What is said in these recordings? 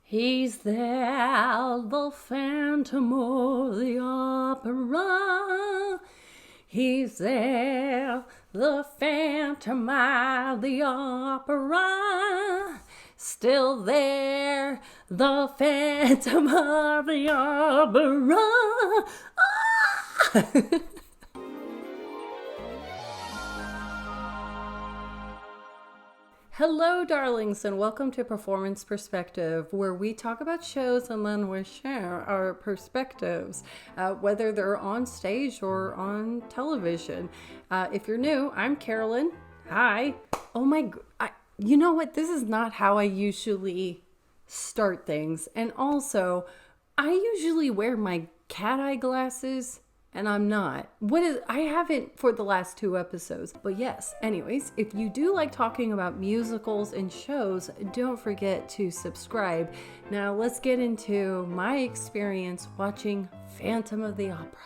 He's there, the Phantom of the Opera. He's there, the Phantom of the Opera. Still there, the Phantom of the Opera. Ah! Hello, darlings, and welcome to Performance Perspective, where we talk about shows and then we share our perspectives, whether they're on stage or on television. If you're new, I'm Carolyn. Hi. Oh my, you know what? This is not how I usually start things. And also, I usually wear my cat eye glasses. And I'm not. I haven't for the last 2 episodes. But yes, anyways, if you do like talking about musicals and shows, don't forget to subscribe. Now let's get into my experience watching Phantom of the Opera.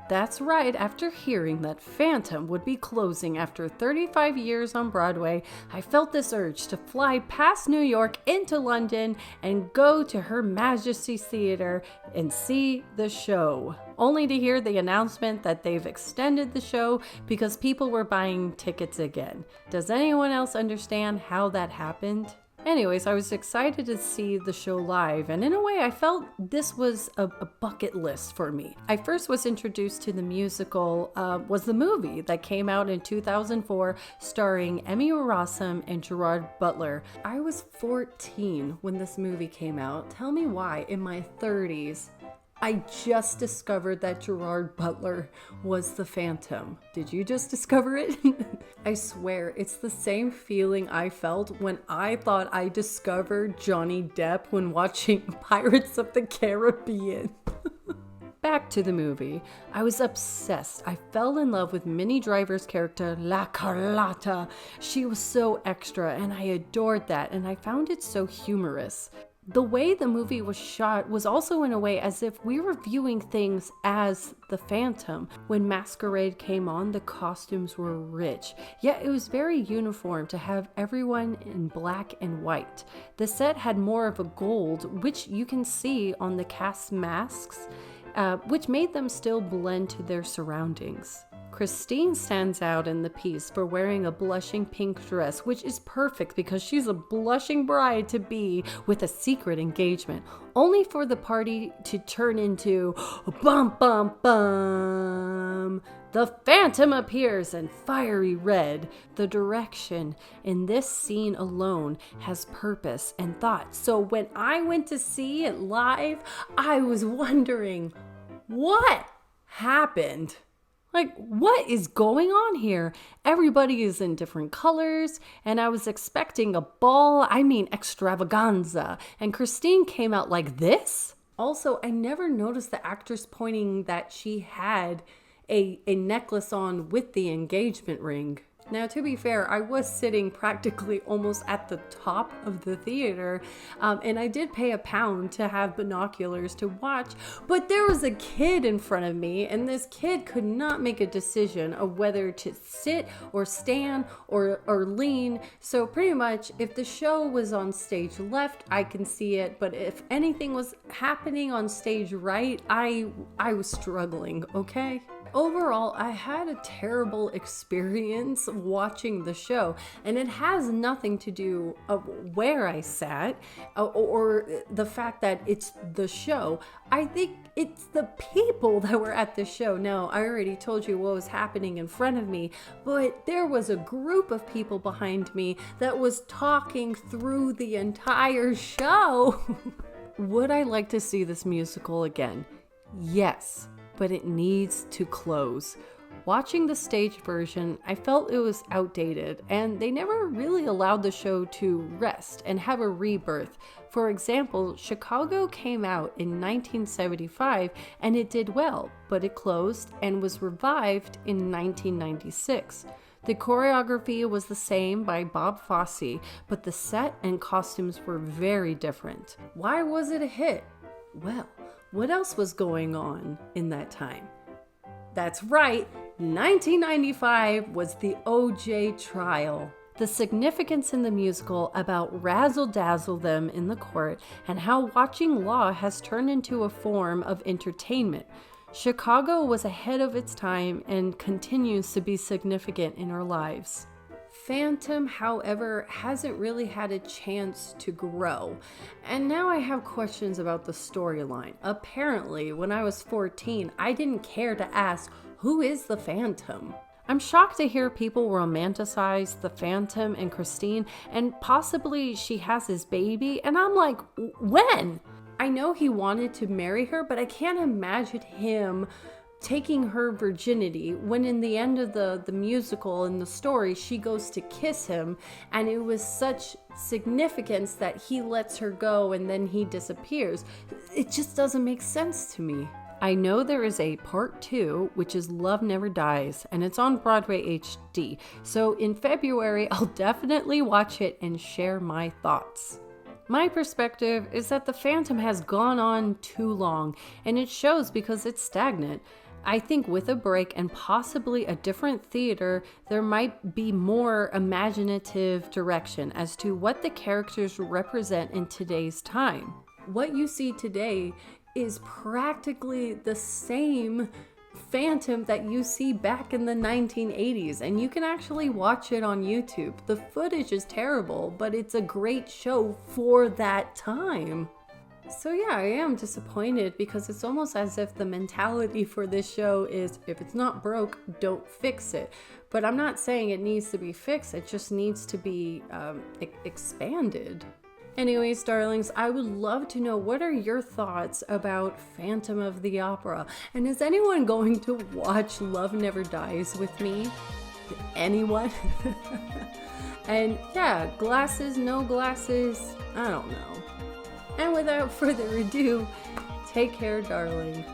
That's right, after hearing that Phantom would be closing after 35 years on Broadway, I felt this urge to fly past New York into London and go to Her Majesty's Theatre and see the show. Only to hear the announcement that they've extended the show because people were buying tickets again. Does anyone else understand how that happened? Anyways, I was excited to see the show live, and in a way I felt this was a bucket list for me. I first was introduced to the musical, was the movie that came out in 2004 starring Emmy Rossum and Gerard Butler. I was 14 when this movie came out. Tell me why, in my 30s, I just discovered that Gerard Butler was the Phantom. Did you just discover it? I swear, it's the same feeling I felt when I thought I discovered Johnny Depp when watching Pirates of the Caribbean. Back to the movie. I was obsessed. I fell in love with Minnie Driver's character, La Carlotta. She was so extra, and I adored that, and I found it so humorous. The way the movie was shot was also in a way as if we were viewing things as the Phantom. When Masquerade came on, the costumes were rich, yet it was very uniform to have everyone in black and white. The set had more of a gold, which you can see on the cast masks, which made them still blend to their surroundings. Christine stands out in the piece for wearing a blushing pink dress, which is perfect because she's a blushing bride-to-be with a secret engagement, only for the party to turn into bum bum bum. The Phantom appears in fiery red. The direction in this scene alone has purpose and thought. So when I went to see it live, I was wondering, what happened? Like, what is going on here? Everybody is in different colors, and I was expecting a ball, extravaganza, and Christine came out like this? Also, I never noticed the actress pointing that she had a necklace on with the engagement ring. Now, to be fair, I was sitting practically almost at the top of the theater, and I did pay £1 to have binoculars to watch, but there was a kid in front of me, and this kid could not make a decision of whether to sit or stand or lean. So pretty much, if the show was on stage left, I can see it, but if anything was happening on stage right, I was struggling, okay? Overall, I had a terrible experience watching the show, and it has nothing to do of where I sat or the fact that it's the show. I think it's the people that were at the show. Now, I already told you what was happening in front of me, but there was a group of people behind me that was talking through the entire show. Would I like to see this musical again? Yes. But it needs to close. Watching the stage version, I felt it was outdated, and they never really allowed the show to rest and have a rebirth. For example, Chicago came out in 1975 and it did well, but it closed and was revived in 1996. The choreography was the same by Bob Fosse, but the set and costumes were very different. Why was it a hit? Well, what else was going on in that time? That's right, 1995 was the OJ trial. the significance in the musical about razzle-dazzle them in the court, and how watching law has turned into a form of entertainment. Chicago was ahead of its time and continues to be significant in our lives. Phantom, however, hasn't really had a chance to grow. And now I have questions about the storyline. Apparently, when I was 14, I didn't care to ask, who is the Phantom? I'm shocked to hear people romanticize the Phantom and Christine, and possibly she has his baby, and I'm like, when? I know he wanted to marry her, but I can't imagine him taking her virginity when in the end of the musical and the story, she goes to kiss him, and it was such significance that he lets her go and then he disappears. It just doesn't make sense to me. I know there is a part 2, which is Love Never Dies, and it's on Broadway HD. So in February, I'll definitely watch it and share my thoughts. My perspective is that the Phantom has gone on too long, and it shows because it's stagnant. I think with a break and possibly a different theater, there might be more imaginative direction as to what the characters represent in today's time. What you see today is practically the same Phantom that you see back in the 1980s, and you can actually watch it on YouTube. The footage is terrible, but it's a great show for that time. So yeah, I am disappointed because it's almost as if the mentality for this show is, if it's not broke, don't fix it. But I'm not saying it needs to be fixed, it just needs to be expanded. Anyways, darlings, I would love to know, what are your thoughts about Phantom of the Opera? And is anyone going to watch Love Never Dies with me? Anyone? And yeah, glasses, no glasses, I don't know. And without further ado, take care, darling.